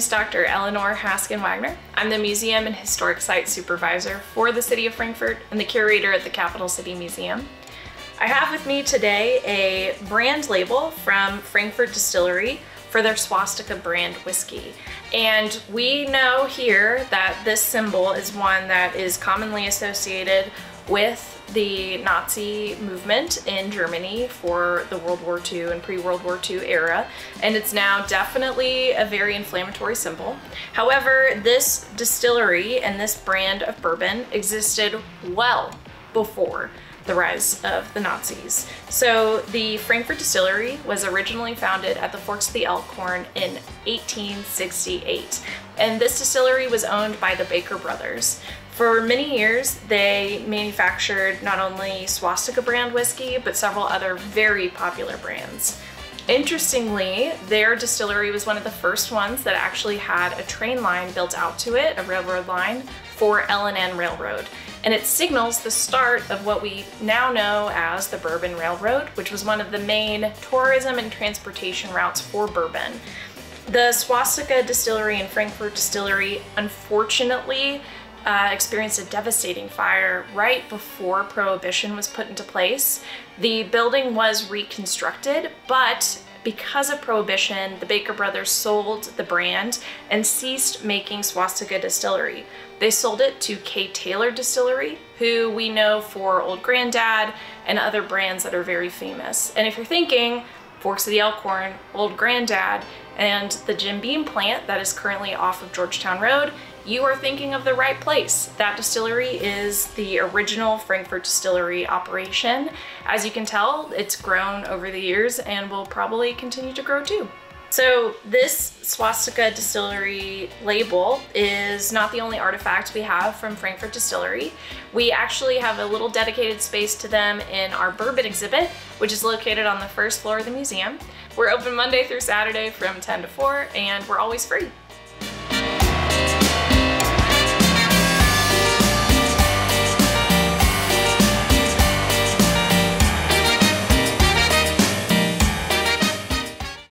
is Dr. Eleanor Hasken-Wagner. I'm the Museum and Historic Site Supervisor for the City of Frankfort and the Curator at the Capital City Museum. I have with me today a brand label from Frankfort Distillery for their Swastika brand whiskey. And we know here that this symbol is one that is commonly associated with the Nazi movement in Germany for the World War II and pre-World War II era, and it's now definitely a very inflammatory symbol. However, this distillery and this brand of bourbon existed well before the rise of the Nazis. So the Frankfort Distillery was originally founded at the Forks of the Elkhorn in 1868, and this distillery was owned by the Baker brothers. For many years, they manufactured not only Swastika brand whiskey, but several other very popular brands. Interestingly, their distillery was one of the first ones that actually had a train line built out to it, a railroad line, for L&N Railroad. And it signals the start of what we now know as the Bourbon Railroad, which was one of the main tourism and transportation routes for bourbon. The Swastika Distillery and Frankfort Distillery, unfortunately, experienced a devastating fire right before Prohibition was put into place. The building was reconstructed, but because of Prohibition, the Baker brothers sold the brand and ceased making Swastika Distillery. They sold it to K. Taylor Distillery, who we know for Old Grandad and other brands that are very famous. And if you're thinking Forks of the Elkhorn, Old Grandad, and the Jim Beam plant that is currently off of Georgetown Road, you are thinking of the right place. That distillery is the original Frankfort Distillery operation. As you can tell, it's grown over the years and will probably continue to grow too. So this Swastika Distillery label is not the only artifact we have from Frankfort Distillery. We actually have a little dedicated space to them in our bourbon exhibit, which is located on the first floor of the museum. We're open Monday through Saturday from 10 to 4, and we're always free.